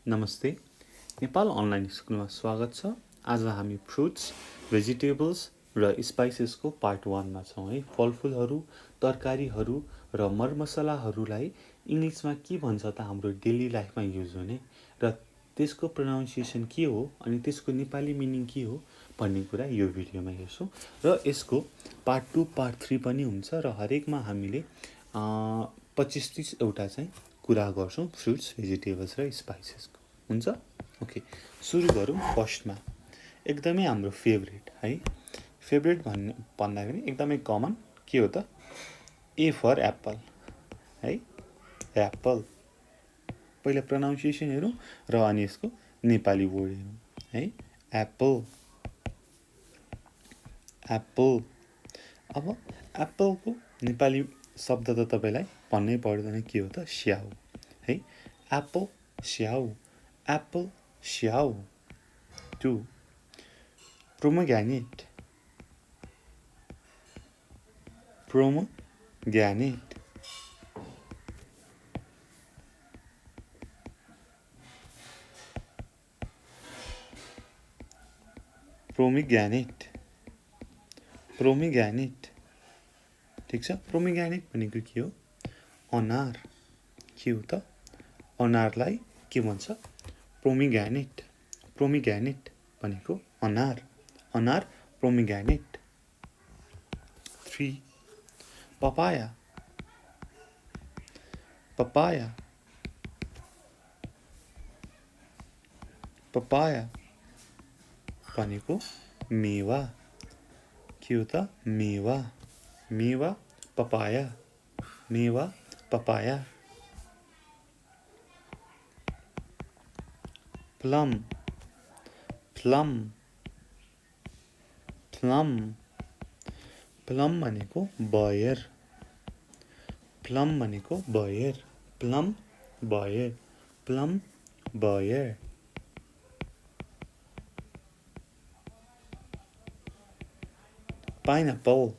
नमस्ते नेपाल अनलाइन स्कुलमा स्वागत छ। आज हामी फ्रुट्स, भेजिटेबल्स र स्पाइसेसको पार्ट 1 मा छौं है। फलफुलहरू, तरकारीहरू र मरमसलाहरूलाई इंग्लिशमा के भन्छ त हाम्रो डेली लाइफमा युज हुने र त्यसको प्रोनाउन्सिएसन के हो अनि त्यसको नेपाली मिनिङ के हो भन्ने कुरा यो भिडियोमा हेर्छौं र यसको पार्ट 2, पार्ट 3 पनि हुन्छ र हरेकमा हामीले 25-30 एउटा चाहिँ कुरा गर्छौं फ्रुट्स, भेजिटेबल्स र स्पाइसेसको। हुन्छ ओके, सुरु गरौँ। फर्स्टमा एकदमै हाम्रो फेभरेट है, फेभरेट भन्दा पनि एकदमै कमन के हो त? ए फर एप्पल है, एप्पल। पहिला प्रोनाउन्सिएसन हेरौँ र अनि यसको नेपाली वर्ड हेरौँ है। Apple, Apple. अब एप्पलको नेपाली शब्द त तपाईलाई भन्नै पर्दैन, के हो त? स्याउ है। एप्पल स्याउ, एप्पल स्याउ। 2 पोमेग्रेनेट, पोमेग्रेनेट, पोमेग्रेनेट, पोमेग्रेनेट। ठीक छ, पोमेग्रेनेट भनेको के हो? अनार। के हो त? अनारलाई के भन्छ? पोमेग्रेनेट, पोमेग्रेनेट भनेको अनार, अनार पोमेग्रेनेट। 3 पपाया, पपाया, पपाया भनेको मेवा। के हो त? मेवा, मेवा पपाया, मेवा papaya. Plum, plum, plum, plum भनेको बयर, प्लम भनेको बयर, प्लम बयर, प्लम बयर। पाइनएप्पल,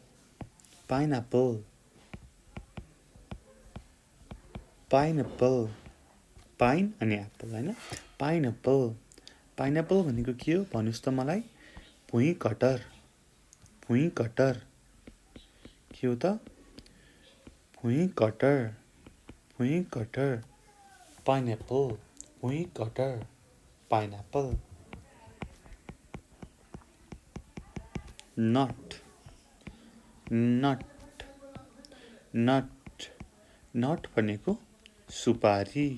पाइनएप्पल, पाइनएप्पल, पाइन अनि एप्पल हैन। पाइनएप्पल, पाइनएप्पल भनेको के हो भन्नुस् त मलाई? भुइँकटर, भुइँकटर। के हो त? भुइँकटर, भुइँकटर। पाइनएप्पल, भुइँकटर, pineapple. Nut, nut, nut, nut भनेको सुपारी,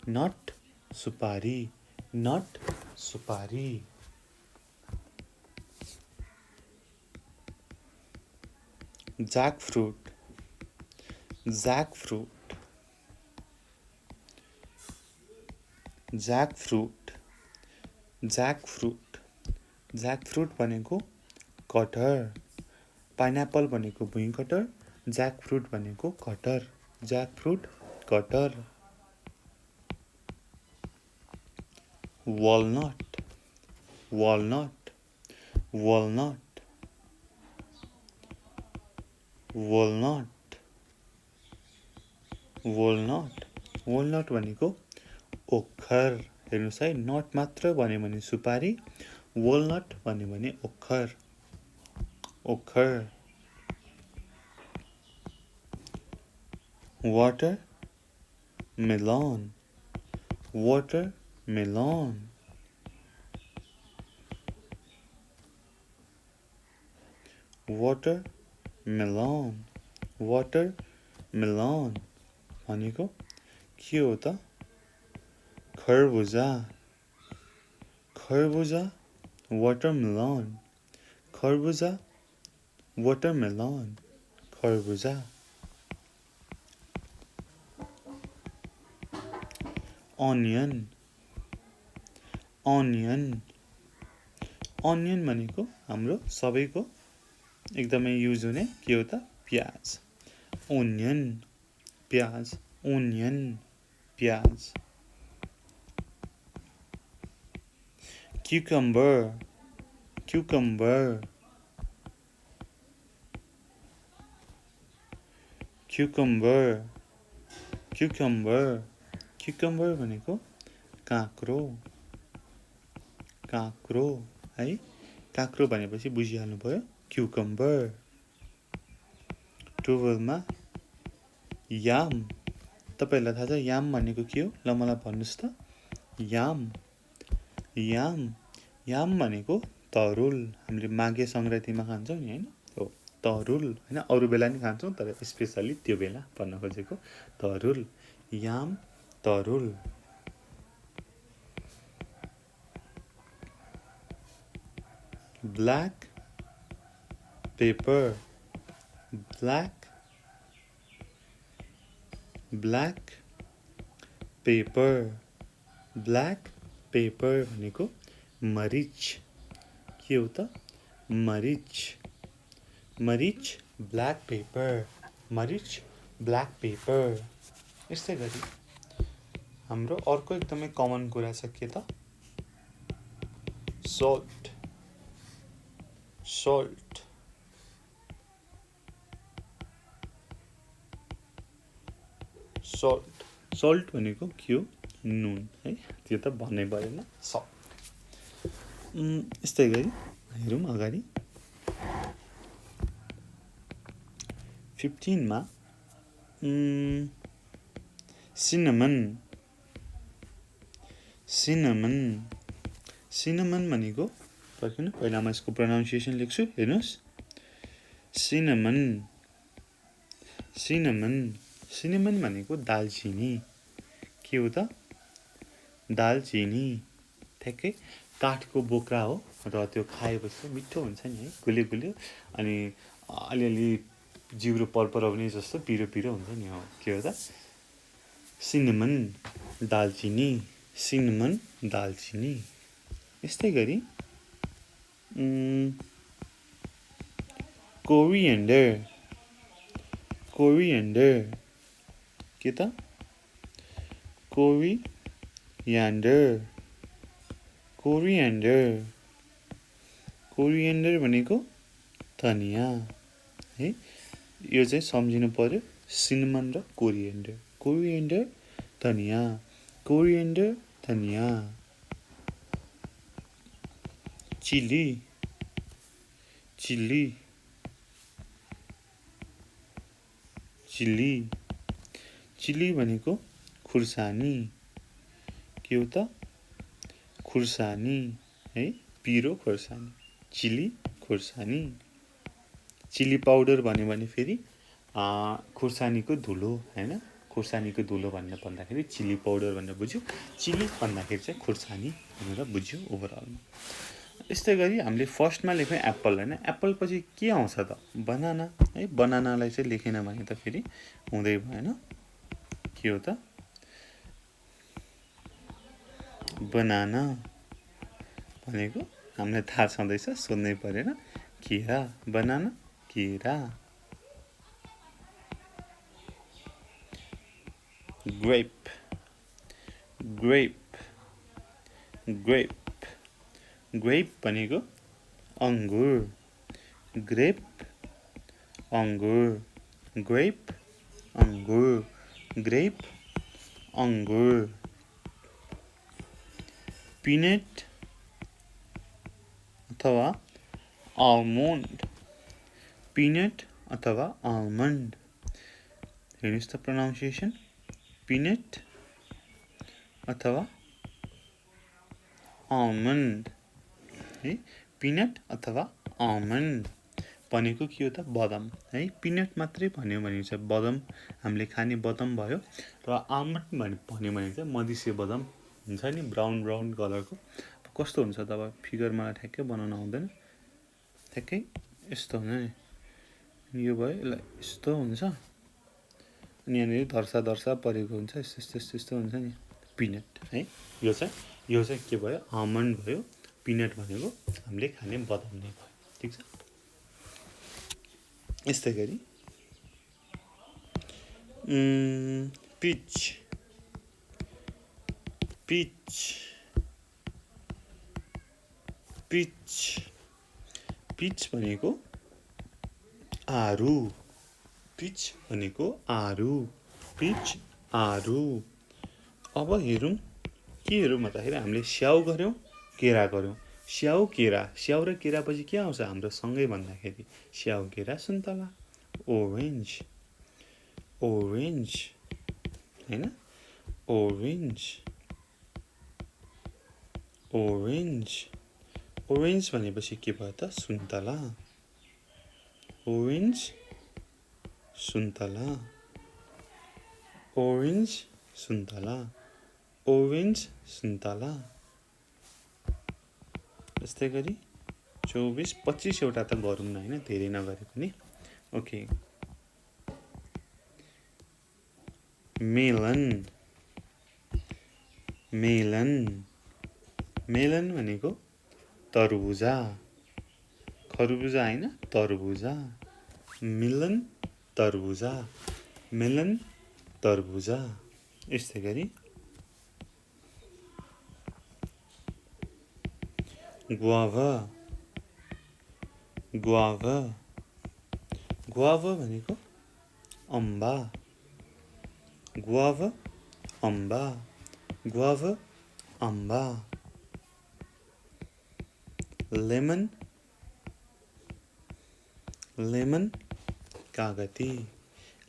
नट सुपारी, नट सुपारी। Jackfruit, jackfruit, jackfruit, jackfruit, jackfruit भनेको कटहर। पाइनएप्पल भनेको भुइँकटर, जैकफ्रूट भनेको कटहर, जैकफ्रूट कटहर। Walnut, walnut, walnut, walnut, walnut, walnut भनेको ओखर। हेर्नुस् है, नट मात्र भन्यो भने सुपारी, वालनट भन्यो भने ओखर, ओखर। Water melon, water melon, water melon, water melon भनेको के हो त? खरबुजा, खरबुजा, वाटरमेलन, खरबुजा, वाटरमेलन, खरबुजा। अनियन, अनियन, अनियन भनेको हाम्रो सबैको एकदमै युज हुने के हो त? प्याज, ओनियन, प्याज, ओनियन, प्याज। cucumber, cucumber, cucumber, cucumber, cucumber भनेको काँक्रो काँक्रो है काँक्रो भनेपछि बुझिहाल्नु भयो क्युकम्बर 12 मा याम तपाईहरुलाई थाहा छ याम भनेको के हो ल मलाई भन्नुस् त याम याम याम भनेको तरुल हामीले माघे संक्रान्तिमा खान्छौं नि हैन हो तरुल हैन अरु बेला नि खान्छौं तर स्पेशली त्यो बेला भन्न खोजेको तरुल याम तरुल black paper black paper black paper भनेको मरिच के हो त मरिच मरिच black paper मरिच black paper यस्तै गरी हाम्रो अर्को एकदमै कमन कुरा छ के त salt salt salt salt भनेको के हो नुन है त्यो त भन्नै परेन salt यस्तै गरी हेरौं अगाडि 15 मा cinnamon cinnamon cinnamon भनेको पर्खिनु पहिला म यसको प्रोनाउन्सिएसन लेख्छु हेर्नुस् cinnamon cinnamon cinnamon भनेको दालचिनी के हो त दालचिनी ठ्याक्कै काठको बोक्रा हो र त्यो खाएपछि मिठो हुन्छ नि है गुलियो गुलियो अनि अलिअलि जिब्रो पर्पराउने जस्तो पिरो पिरो हुन्छ नि हो के हो त cinnamon दालचिनी cinnamon दालचिनी यस्तै गरी coriander coriander के त coriander coriander coriander भनेको धनिया है यो चाहिँ सम्झिनु पर्यो cinnamon र coriander coriander धनिया coriander धनिया चिली चिली चिली चिली भनेको खुर्सानी के हो त खुर्सानी है पिरो खुर्सानी चिली खुर्सानी चिली पाउडर भन्यो भने फेरि खुर्सानीको धुलो हैन खुर्सानीको धुलो भन्ने भन्दाखेरि चिली पाउडर भनेर बुझ्यो चिली भन्दाखेरि चाहिँ खुर्सानी भनेर बुझ्यो ओभरअल यस्तै गरी हामीले फर्स्टमा लेख्यौं एप्पल हैन एप्पल पछि के आउँछ त बनाना है बनानालाई चाहिँ लेखेन भने त फेरि हुँदै भएन के हो त बनाना भनेको हामीलाई थाहा छँदैछ सोध्नै परेन केरा बनाना केरा grape grape grape grape भनेको अंगुर grape अंगुर grape अंगुर grape अंगुर peanut अथवा almond peanut अथवा almond हेर्नुस् त प्रोनाउन्सिएसन peanut अथवा almond है peanut अथवा almond भनेको के हो त बदाम है peanut मात्रै भन्यो भने चाहिँ बदाम हामीले खाने बदाम भयो र almond भन्यो भने चाहिँ मधिसे बदाम हुन्छ नि ब्राउन ब्राउन कलरको कस्तो हुन्छ त अब फिगर मलाई ठ्याक्कै बनाउन आउँदैन ठ्याक्कै यस्तो हुन्छ नि यो भयो यसलाई यस्तो हुन्छ अनि यहाँ धर्सा धर्सा परेको हुन्छ यस्तो यस्तो यस्तो हुन्छ नि पिनट है यो चाहिँ के भयो आमन्ड भयो पिनट भनेको हामीले खाने बदाम नै भयो ठीक छ यस्तै गरी पिच पिच पिच पिच भनेको आरु पिच भनेको आरु पिच आरु अब हेरौं के हेरौँ भन्दाखेरि हामीले स्याउ गर्यौँ केरा गर्यौँ स्याउ केरा स्याउ र केरा पछि के आउँछ हाम्रो सँगै भन्दाखेरि स्याउ केरा सुन्तला ओरेन्ज ओरेन्ज हैन ओरेन्ज ओरेन्ज ओरेन्ज भनेपछि के भयो त सुन्तला ओरेन्ज सुन्तला ओरेन्ज सुन्तला ओरेन्ज सुन्तला यस्तै गरी 24-25 एउटा त गरौँ न हैन धेरै नगरे पनि ओके मेलन मेलन मेलन भनेको तरबुजा खरबुजा हैन तरबुजा मिलन तरबुजा मेलन तरबुजा यस्तै गरी गुआभा गुआभा गुआभा भनेको अम्बा गुआभा अम्बा गुआभा अम्बा लेमन लेमन कागती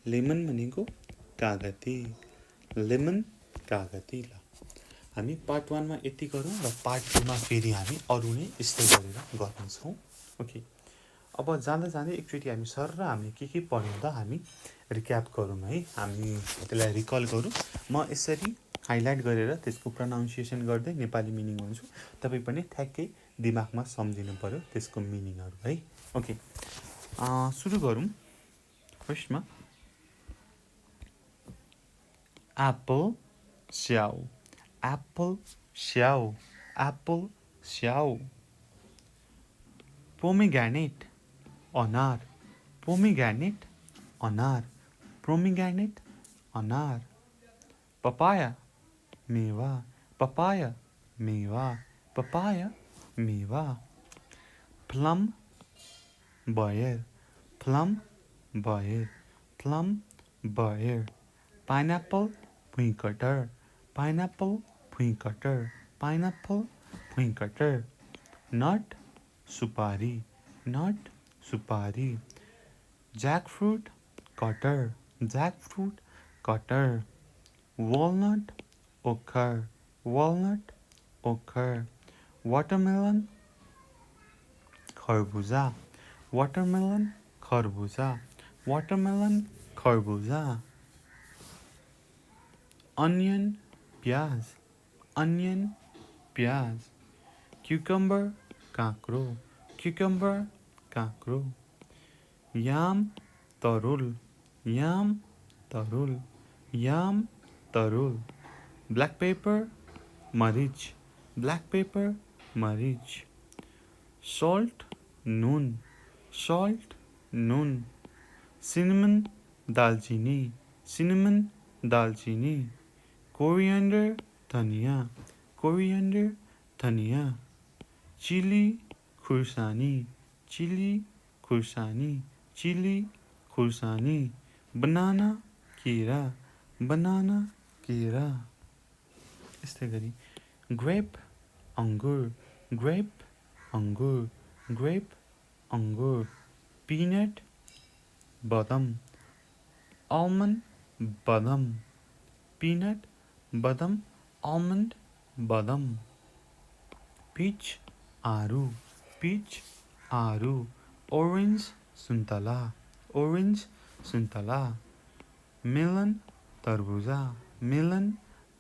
लेमन भनेको कागती लेमन कागती ल हामी पार्ट 1 मा यति गरौँ र पार्ट 2 मा फेरि हामी अरु नै यस्तै गरेर गर्नेछौँ ओके अब जाँदा जाँदै एकचोटी हामी सर र हामीले के पढ्यौं त हामी रिक्याप गरौँ है हामी त्यसलाई रिकल गरौँ म यसरी हाइलाइट गरेर त्यसको प्रोनाउन्सिएसन गर्दै नेपाली मिनिङ भन्छु तपाई पनि ठ्याक्कै दिमागमा सम्झिनु पर्यो त्यसको मिनिङहरु है ओके सुरु गरौँ फर्स्टमा एप्पल स्याउ एप्पल स्याउ एप्पल स्याउ पोमेग्रेनेट अनार पोमेग्रेनेट अनार पोमेग्रेनेट अनार पपाया मेवा पपाया मेवा पपाया मेवा प्लम बयर प्लम बयर प्लम बयर पाइनएप्पल भुइँकटर पाइनएप्पल भुइँकटर पाइनएप्पल भुइँकटर नट सुपारी जैकफ्रूट कटर जैकफ्रूट कटर walnut ochre watermelon खरबूजा watermelon खरबूजा onion प्याज cucumber काँक्रो याम तरुल black pepper मरीच salt नून cinnamon दालचीनी coriander धनिया चिली खुर्सानी banana केरा यस्तै गरी grape अंगुर peanut बदाम almond बदाम peach आरू orange सुन्तला melon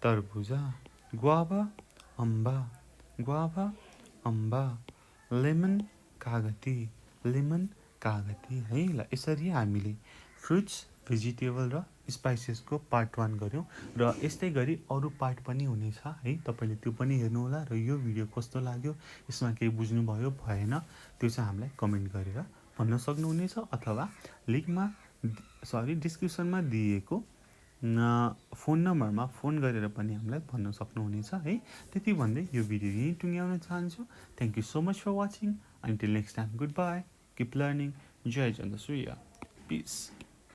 तरबुजा guava अम्बा lemon कागती है ल यसरी हामीले फ्रुट्स भेजिटेबल र स्पाइसेस को पार्ट 1 गर्यौं र यस्तै गरी अरु पार्ट पनि हुनेछ है तपाईले त्यो पनि हेर्नु होला र यो भिडियो कस्तो लाग्यो यसमा केही बुझ्नु भयो भएन त्यो चाहिँ हामीलाई कमेन्ट गरेर भन्न सक्नुहुनेछ अथवा लिंकमा डिस्क्रिप्सनमा दिएको फोन नम्बरमा फोन गरेर पनि हामीलाई भन्न सक्नुहुनेछ है त्यति भन्दै यो भिडियो यही टुङ्ग्याउन चाहन्छु thank you so much for watching until next time goodbye keep learning जय चन्द्र सूर्य peace